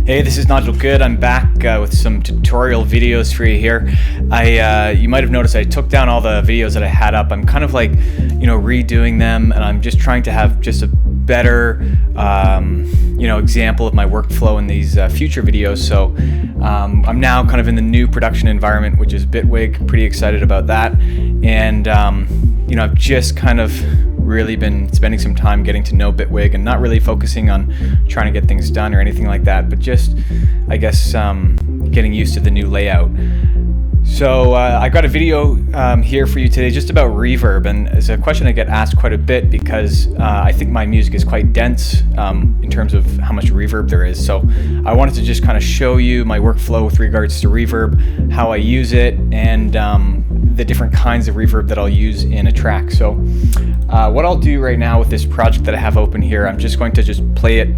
Hey, this is Nigel. Good. I'm back with some tutorial videos for you here. You might have noticed I took down all the videos that I had up. I'm kind of like, redoing them, and I'm just trying to have just a better, example of my workflow in these future videos. So I'm now kind of in the new production environment, which is Bitwig. Pretty excited about that, and I've just kind of really been spending some time getting to know Bitwig and not really focusing on trying to get things done or anything like that, but just, I guess, getting used to the new layout. So I got a video here for you today just about reverb, and it's a question I get asked quite a bit because I think my music is quite dense in terms of how much reverb there is. So I wanted to just kind of show you my workflow with regards to reverb, how I use it, and the different kinds of reverb that I'll use in a track. So what I'll do right now with this project that I have open here, I'm just going to just play it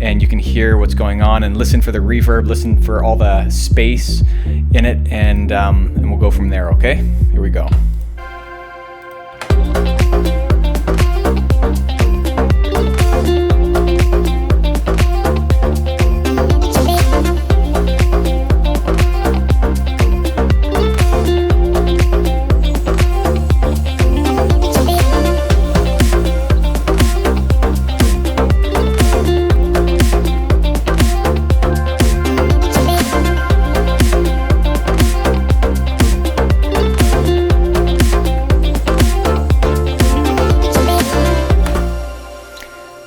and you can hear what's going on and listen for the reverb, listen for all the space in it, and we'll go from there, okay? Here we go.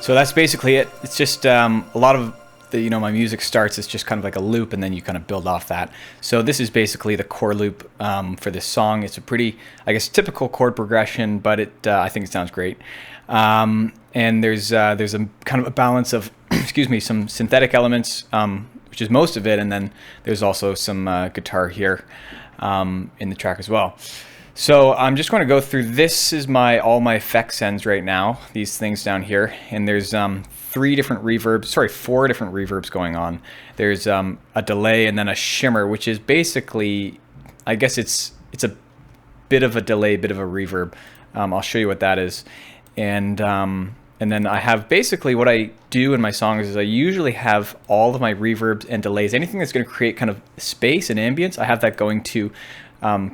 So that's basically it. It's just a lot of the, my music starts, it's just kind of like a loop, and then you kind of build off that. So this is basically the core loop for this song. It's a pretty, I guess, typical chord progression, but I think it sounds great. And there's a kind of a balance of, excuse me, some synthetic elements, which is most of it, and then there's also some guitar here in the track as well. So I'm just going to go through, this is all my effect sends right now, these things down here, and there's four different reverbs going on. There's a delay and then a shimmer, which is basically, I guess it's a bit of a delay, bit of a reverb. I'll show you what that is. And then I have basically what I do in my songs is I usually have all of my reverbs and delays, anything that's going to create kind of space and ambience, I have that going to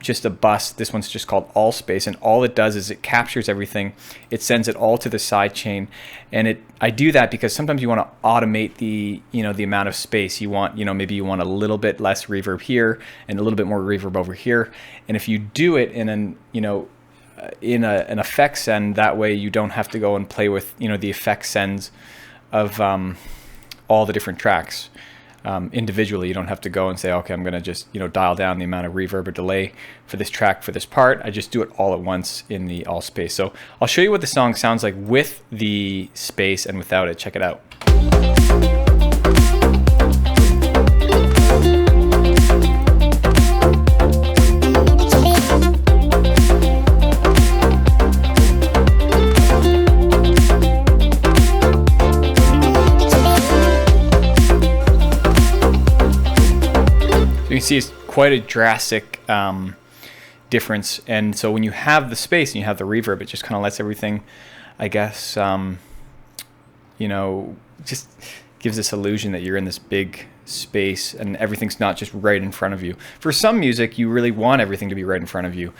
just a bus. This one's just called all space, and all it does is it captures everything, it sends it all to the sidechain, and I do that because sometimes you want to automate the the amount of space you want. Maybe you want a little bit less reverb here and a little bit more reverb over here, and if you do it in an an effect send, that way you don't have to go and play with the effect sends of all the different tracks. Individually, you don't have to go and say, okay, I'm going to just dial down the amount of reverb or delay for this track for this part. I just do it all at once in the all space. So I'll show you what the song sounds like with the space and without it. Check it out. You can see it's quite a drastic difference, and so when you have the space and you have the reverb, it just kind of lets everything, I guess, just gives this illusion that you're in this big space and everything's not just right in front of you. For some music, you really want everything to be right in front of you,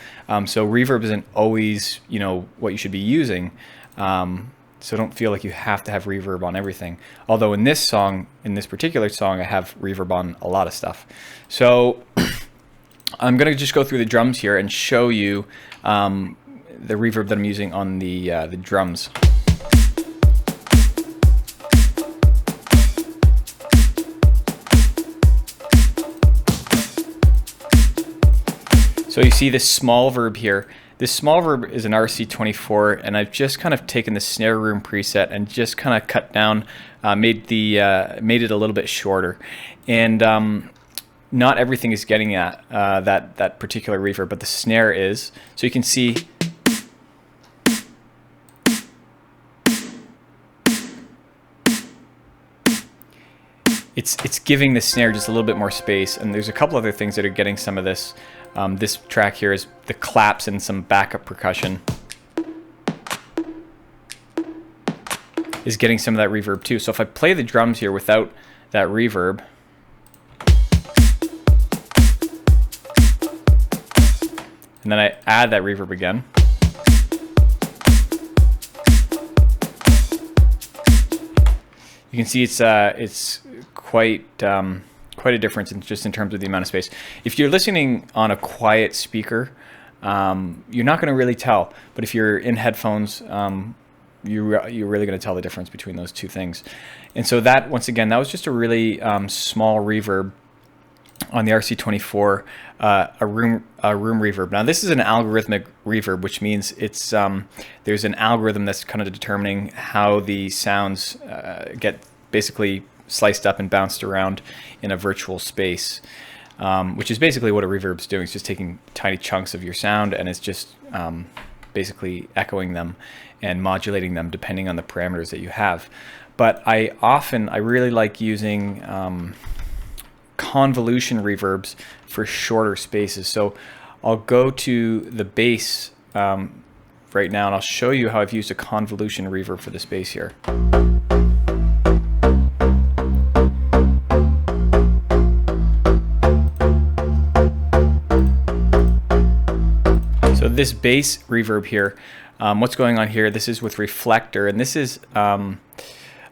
so reverb isn't always what you should be using. So don't feel like you have to have reverb on everything. Although in this particular song, I have reverb on a lot of stuff. So I'm going to just go through the drums here and show you the reverb that I'm using on the drums. So you see this small verb here. This small verb is an RC24, and I've just kind of taken the snare room preset and just kind of cut down, made it a little bit shorter, and not everything is getting at that particular reverb, but the snare is. So you can see it's giving the snare just a little bit more space, and there's a couple other things that are getting some of this. This track here is the claps and some backup percussion is getting some of that reverb too. So if I play the drums here without that reverb. And then I add that reverb again. You can see it's quite a difference just in terms of the amount of space. If you're listening on a quiet speaker, you're not going to really tell. But if you're in headphones, you're really going to tell the difference between those two things. And so that, once again, that was just a really small reverb on the RC24, a room reverb. Now this is an algorithmic reverb, which means it's there's an algorithm that's kind of determining how the sounds get basically sliced up and bounced around in a virtual space, which is basically what a reverb's doing. It's just taking tiny chunks of your sound and it's just basically echoing them and modulating them depending on the parameters that you have. But I really like using convolution reverbs for shorter spaces. So I'll go to the bass right now and I'll show you how I've used a convolution reverb for this bass here. So this bass reverb here, what's going on here, this is with reflector, and this is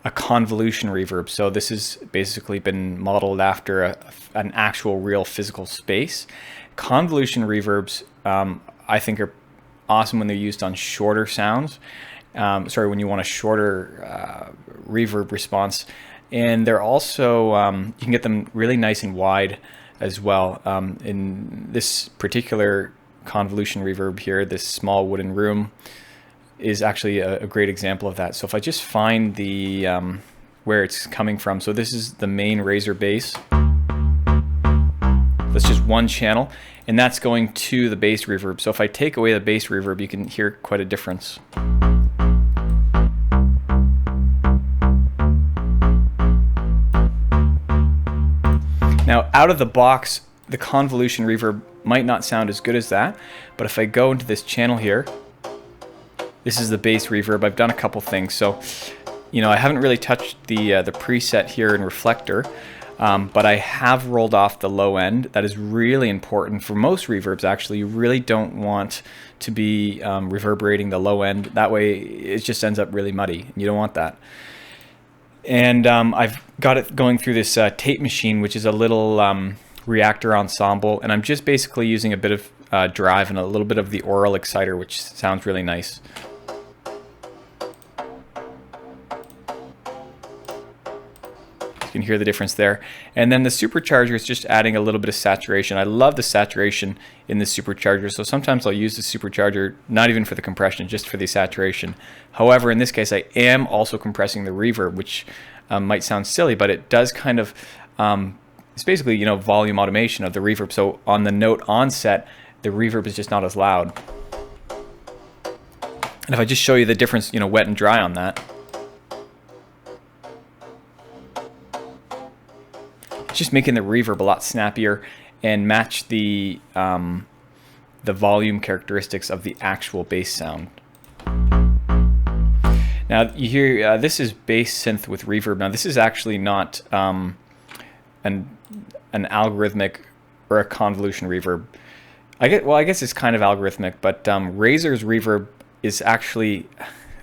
a convolution reverb. So this has basically been modeled after an actual real physical space. Convolution reverbs I think are awesome when they're used on shorter sounds. When you want a shorter reverb response. And they're also, you can get them really nice and wide as well. In this particular convolution reverb here, this small wooden room, is actually a great example of that. So if I just find the where it's coming from, so this is the main Razor bass. That's just one channel, and that's going to the bass reverb. So if I take away the bass reverb, you can hear quite a difference. Now, out of the box, the convolution reverb might not sound as good as that, but if I go into this channel here, this is the bass reverb. I've done a couple things. So, I haven't really touched the preset here in Reflector, but I have rolled off the low end. That is really important for most reverbs. Actually, you really don't want to be reverberating the low end. That way, it just ends up really muddy. You don't want that. And I've got it going through this tape machine, which is a little reactor ensemble, and I'm just basically using a bit of drive and a little bit of the aural exciter, which sounds really nice. You can hear the difference there. And then the supercharger is just adding a little bit of saturation. I love the saturation in the supercharger, so sometimes I'll use the supercharger not even for the compression, just for the saturation. However, in this case, I am also compressing the reverb, which might sound silly, but it does kind of, it's basically, volume automation of the reverb. So on the note onset, the reverb is just not as loud. And if I just show you the difference, wet and dry on that, it's just making the reverb a lot snappier and match the volume characteristics of the actual bass sound. Now you hear this is bass synth with reverb. Now this is actually not an algorithmic or a convolution reverb. I guess it's kind of algorithmic, but Razor's reverb is actually,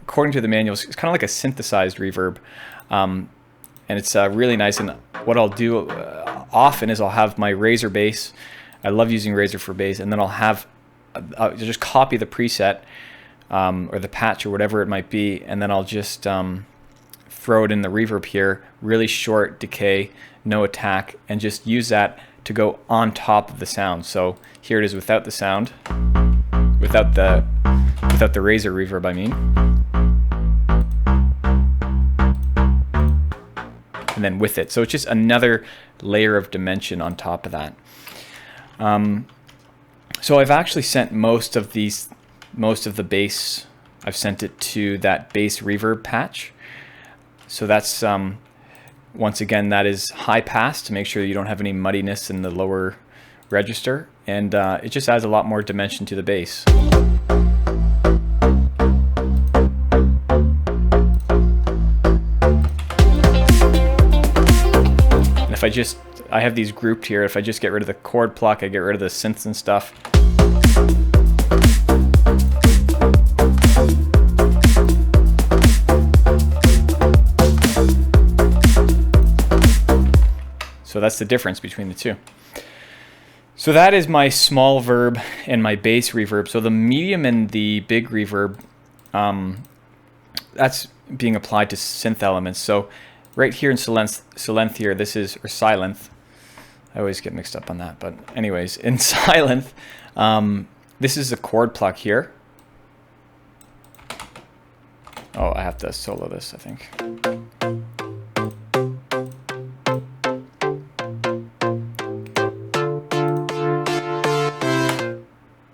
according to the manuals, it's kind of like a synthesized reverb. And it's really nice. And what I'll do often is I'll have my Razor bass. I love using Razor for bass, and then I'll just copy the preset or the patch or whatever it might be, and then I'll just throw it in the reverb here, really short decay, no attack, and just use that to go on top of the sound. So here it is without the sound, without the Razor reverb, I mean. And then with it. So it's just another layer of dimension on top of that. So I've actually sent most of the bass, I've sent it to that bass reverb patch. So that's, once again, that is high pass to make sure you don't have any muddiness in the lower register. And it just adds a lot more dimension to the bass. if I have these grouped here. If I just get rid of the chord pluck, I get rid of the synths and stuff. So that's the difference between the two. So that is my small verb and my bass reverb. So the medium and the big reverb, that's being applied to synth elements. So right here in Silenth here, this is, or Silenth, I always get mixed up on that, but anyways, in Silenth, this is the chord pluck here. Oh, I have to solo this, I think.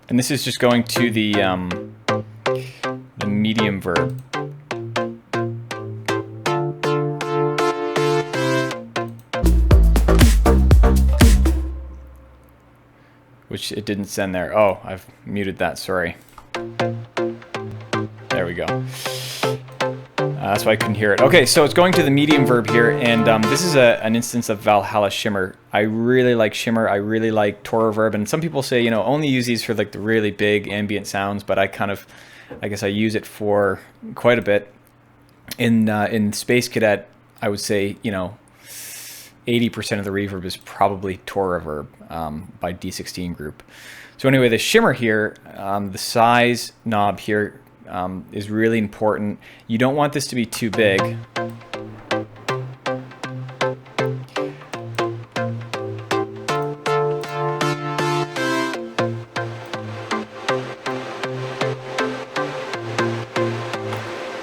And this is just going to the medium verb. Which it didn't send there. Oh, I've muted that, sorry. There we go. That's why I couldn't hear it. Okay, so it's going to the medium verb here, and this is an instance of Valhalla Shimmer. I really like Shimmer. I really like Tor Reverb, and some people say, you know, only use these for like the really big ambient sounds, but I guess I use it for quite a bit. In Space Cadet, I would say, you know, 80% of the reverb is probably Tor Reverb by D16 Group. So anyway, the Shimmer here, the size knob here, is really important. You don't want this to be too big.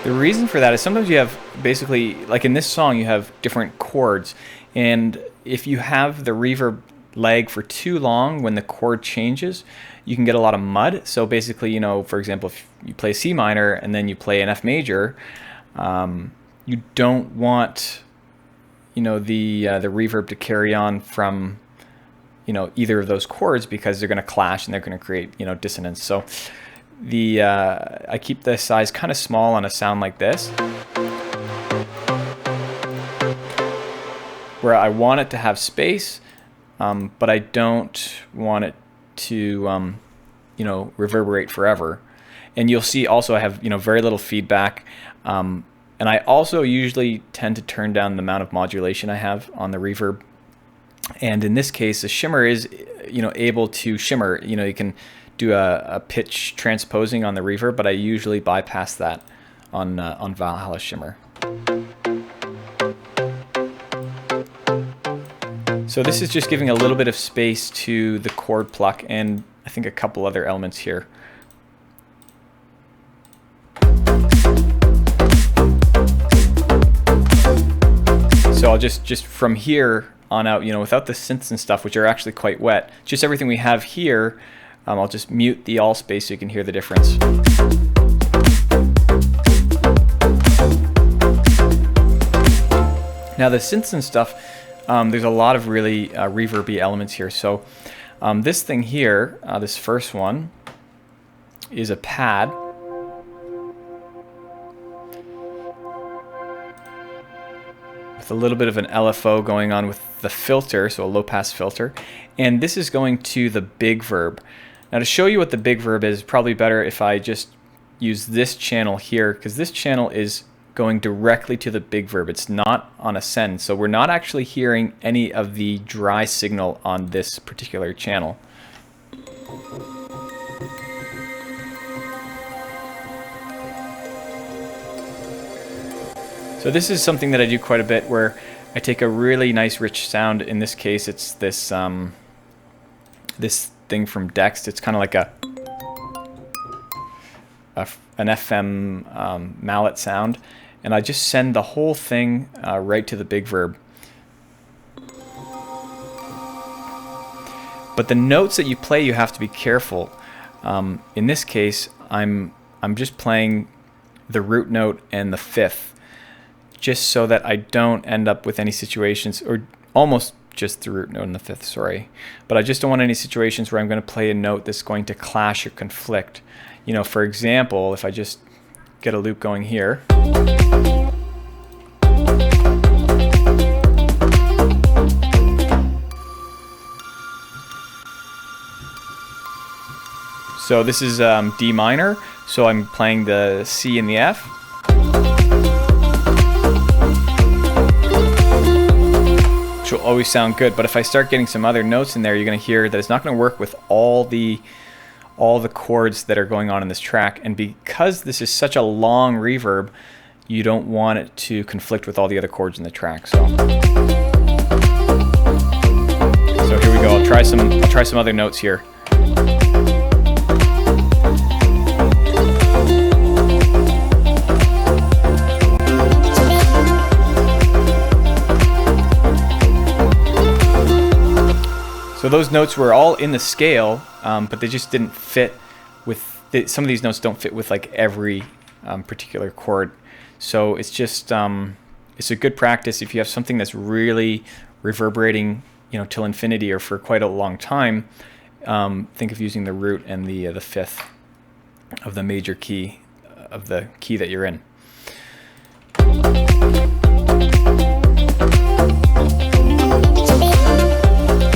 The reason for that is sometimes you have basically, like in this song, you have different chords, and if you have the reverb lag for too long when the chord changes, you can get a lot of mud. So basically, you know, for example, if you play C minor and then you play an F major, you don't want, you know, the reverb to carry on from, you know, either of those chords, because they're going to clash and they're going to create, you know, dissonance. So I keep the size kind of small on a sound like this, where I want it to have space, but I don't want it to you know, reverberate forever. And you'll see also I have, you know, very little feedback, and I also usually tend to turn down the amount of modulation I have on the reverb. And in this case, the Shimmer is, you know, able to shimmer. You know, you can do a pitch transposing on the reverb, but I usually bypass that on Valhalla Shimmer. So this is just giving a little bit of space to the chord pluck and I think a couple other elements here. So I'll just from here on out, you know, without the synths and stuff, which are actually quite wet, just everything we have here, I'll just mute the all space so you can hear the difference. Now the synths and stuff, there's a lot of really reverby elements here. So this thing here, this first one, is a pad. With a little bit of an LFO going on with the filter, so a low pass filter. And this is going to the big verb. Now to show you what the big verb is, probably better if I just use this channel here, because this channel is going directly to the big verb. It's not on a send, so we're not actually hearing any of the dry signal on this particular channel. So this is something that I do quite a bit, where I take a really nice rich sound. In this case, it's this this thing from Dext. It's kind of like an FM mallet sound, and I just send the whole thing right to the big verb. But the notes that you play, you have to be careful. In this case, I'm just playing the root note and the fifth, just so that I don't end up with any situations, or almost just the root note and the fifth, sorry. But I just don't want any situations where I'm going to play a note that's going to clash or conflict. You know, for example, if I just get a loop going here. So this is D minor, so I'm playing the C and the F. Which will always sound good, but if I start getting some other notes in there, you're going to hear that it's not going to work with all the chords that are going on in this track. And because this is such a long reverb, you don't want it to conflict with all the other chords in the track. So here we go. I'll try some other notes here. So those notes were all in the scale, but they just didn't fit with, some of these notes don't fit with like every particular chord. So it's just, it's a good practice if you have something that's really reverberating, you know, till infinity or for quite a long time. Think of using the root and the fifth of the major key of the key that you're in.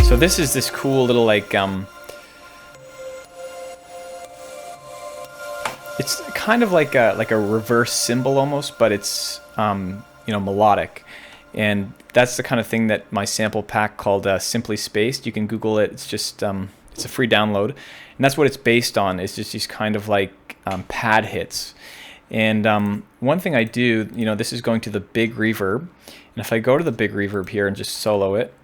So this is this cool little like, it's kind of like a reverse cymbal almost, but it's you know, melodic, and that's the kind of thing that my sample pack called Simply Spaced. You can Google it. It's just it's a free download, and that's what it's based on. It's just these kind of like pad hits. And one thing I do, you know, this is going to the big reverb, and if I go to the big reverb here and just solo it.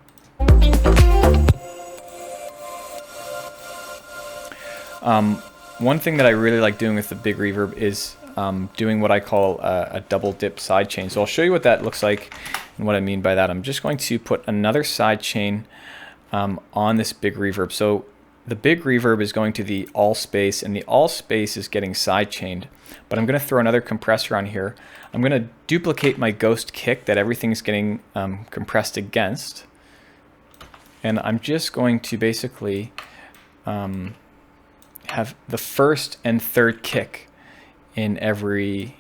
One thing that I really like doing with the big reverb is doing what I call a double dip sidechain. So I'll show you what that looks like and what I mean by that. I'm just going to put another sidechain on this big reverb. So the big reverb is going to the all space, and the all space is getting sidechained. But I'm going to throw another compressor on here. I'm going to duplicate my ghost kick that everything's getting compressed against. And I'm just going to basically have the first and third kick in every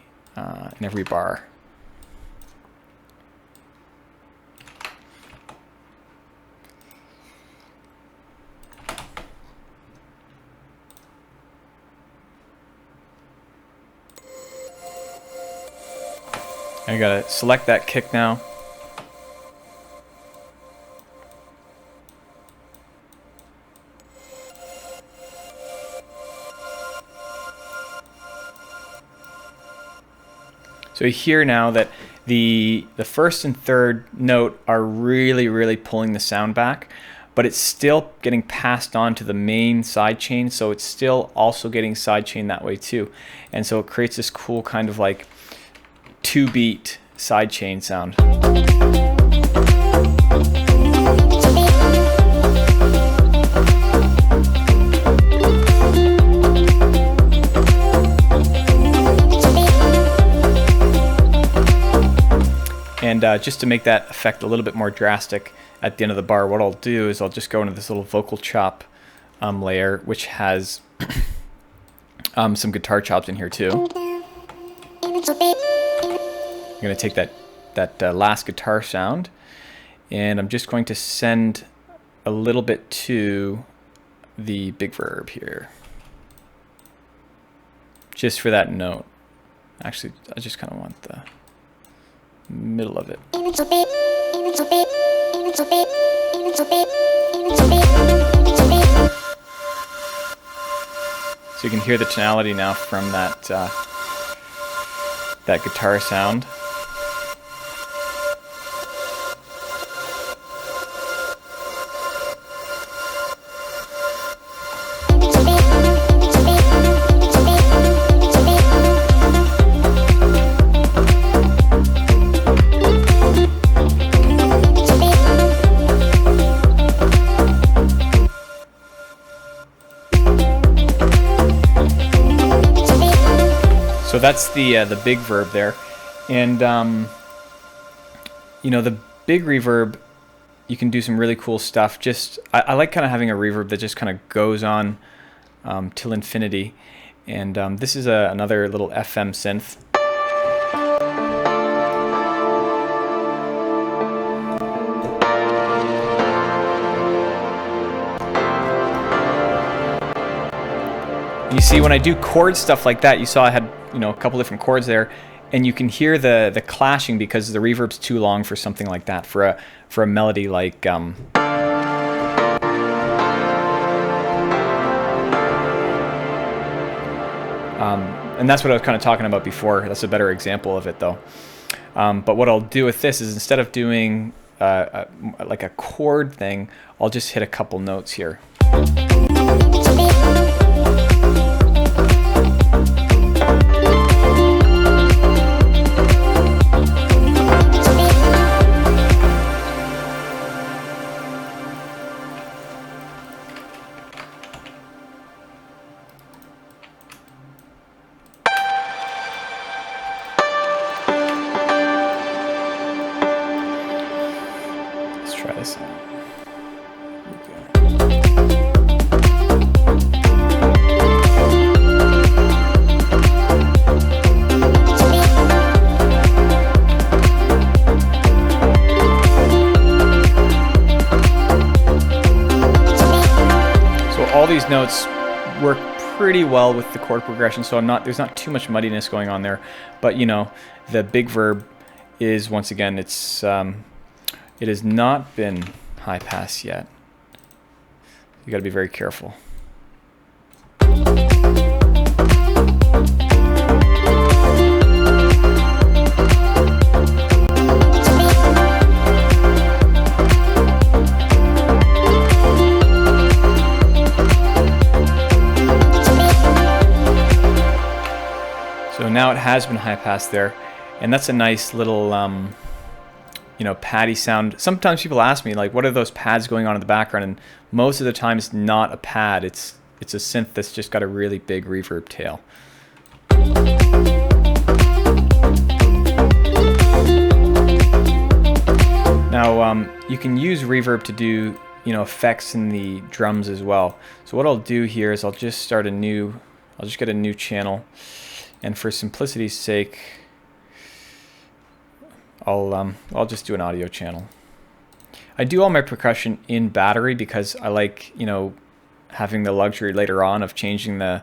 bar. I gotta select that kick now. So you hear now that the first and third note are really pulling the sound back, but it's still getting passed on to the main sidechain, so it's still also getting sidechain that way too. And so it creates this cool kind of like 2-beat sidechain sound. And just to make that effect a little bit more drastic at the end of the bar, what I'll do is I'll just go into this little vocal chop layer, which has some guitar chops in here too. I'm going to take that last guitar sound, and I'm just going to send a little bit to the big verb here, just for that note. Actually, I just kind of want the middle of it. So you can hear the tonality now from that that guitar sound. So that's the big verb there, and you know, the big reverb, you can do some really cool stuff. Just I like kind of having a reverb that just kind of goes on till infinity, and this is another little FM synth. You see, when I do chord stuff like that, you saw I had, you know, a couple different chords there, and you can hear the clashing because the reverb's too long for something like that, for a melody like and that's what I was kind of talking about before. That's a better example of it, though. But what I'll do with this is, instead of doing like a chord thing, I'll just hit a couple notes here. Try this out. So all these notes work pretty well with the chord progression, so there's not too much muddiness going on there. But you know, the big verb is, once again, it has not been high pass yet. You got to be very careful. So now it has been high pass there, and that's a nice little you know, paddy sound. Sometimes people ask me, like, what are those pads going on in the background? And most of the time it's not a pad. It's a synth that's just got a really big reverb tail. Now you can use reverb to do, you know, effects in the drums as well. So what I'll do here is I'll just get a new channel, and for simplicity's sake, I'll just do an audio channel. I do all my percussion in battery because I like, you know, having the luxury later on of changing the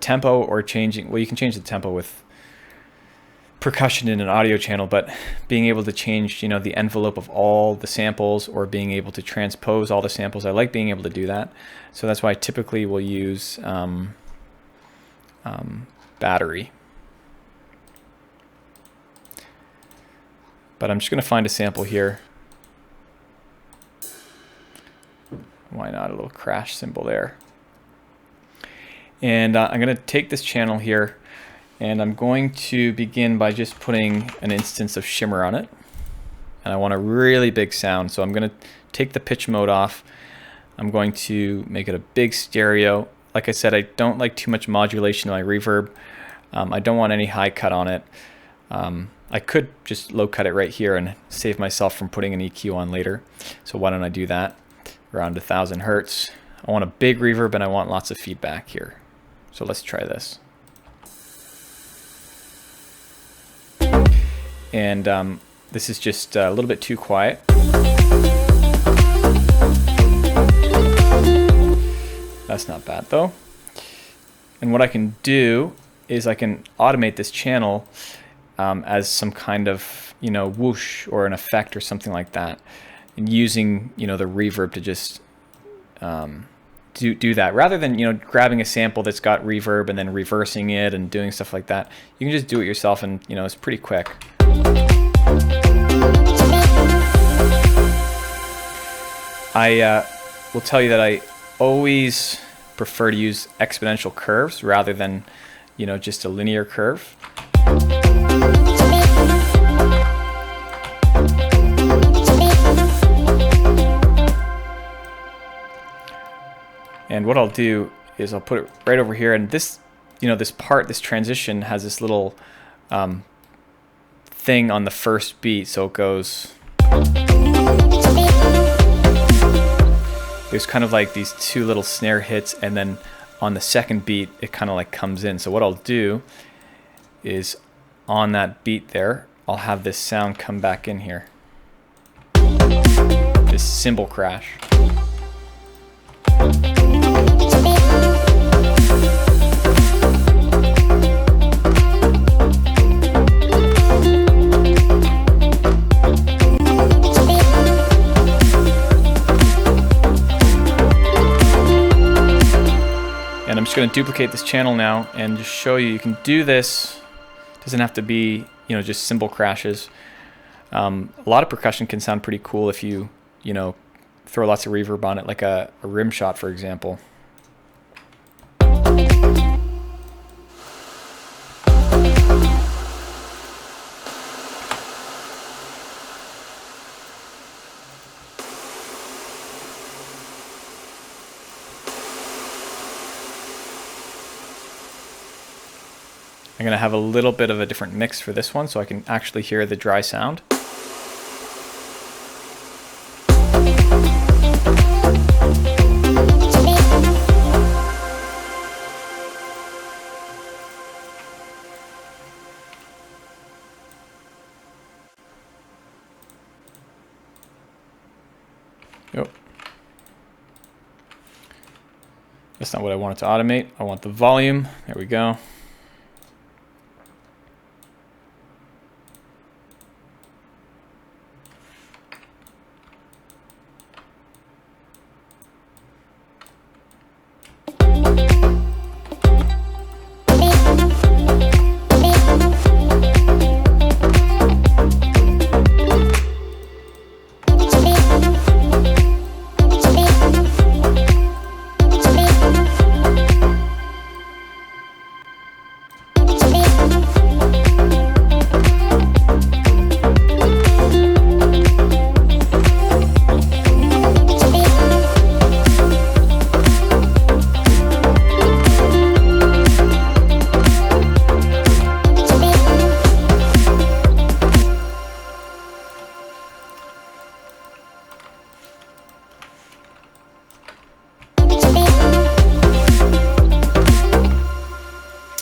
tempo, or changing, well, you can change the tempo with percussion in an audio channel, but being able to change, you know, the envelope of all the samples, or being able to transpose all the samples, I like being able to do that. So that's why I typically will use battery. But I'm just going to find a sample here. Why not? A little crash symbol there. And I'm going to take this channel here, and I'm going to begin by just putting an instance of shimmer on it. And I want a really big sound, so I'm going to take the pitch mode off. I'm going to make it a big stereo. Like I said, I don't like too much modulation in my reverb. I don't want any high cut on it. I could just low cut it right here and save myself from putting an EQ on later. So why don't I do that? Around 1000 hertz. I want a big reverb, and I want lots of feedback here. So let's try this. And this is just a little bit too quiet. That's not bad though. And what I can do is I can automate this channel as some kind of, you know, whoosh or an effect or something like that, and using, you know, the reverb to just do that, rather than, you know, grabbing a sample that's got reverb and then reversing it and doing stuff like that. You can just do it yourself, and, you know, it's pretty quick. I will tell you that I always prefer to use exponential curves rather than, you know, just a linear curve. And what I'll do is I'll put it right over here, and this, you know, this transition has this little thing on the first beat, so it goes. There's kind of like these two little snare hits, and then on the second beat it kind of like comes in. So what I'll do is on that beat there, I'll have this sound come back in here, this cymbal crash. just going to duplicate this channel now and just show you. You can do this. It doesn't have to be, you know, just cymbal crashes. A lot of percussion can sound pretty cool if you know, throw lots of reverb on it, like a rim shot, for example. I'm going to have a little bit of a different mix for this one so I can actually hear the dry sound. Yep. That's not what I wanted to automate. I want the volume. There we go.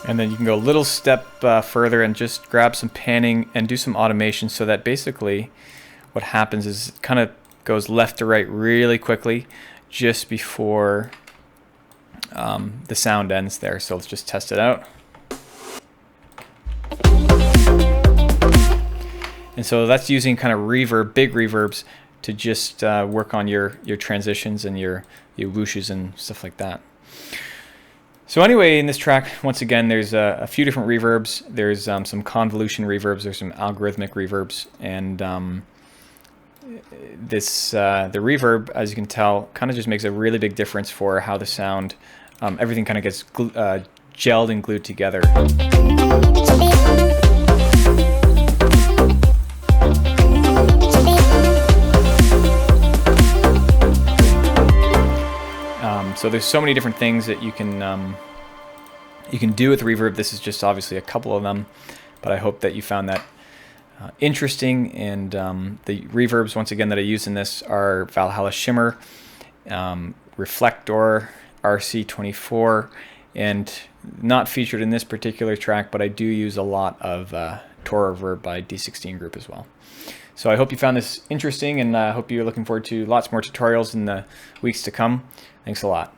And then you can go a little step further and just grab some panning and do some automation so that basically what happens is it kind of goes left to right really quickly just before the sound ends there. So let's just test it out. And so that's using kind of reverb, big reverbs, to just work on your transitions and your whooshes and stuff like that. So anyway, in this track, once again, there's a few different reverbs. There's some convolution reverbs, there's some algorithmic reverbs, and the reverb, as you can tell, kind of just makes a really big difference for how the sound, everything kind of gets gelled and glued together. So there's so many different things that you can do with reverb. This is just obviously a couple of them, but I hope that you found that interesting. And the reverbs, once again, that I use in this are Valhalla Shimmer, Reflector, RC24, and not featured in this particular track, but I do use a lot of Tor Reverb by D16 Group as well. So I hope you found this interesting, and I hope you're looking forward to lots more tutorials in the weeks to come. Thanks a lot.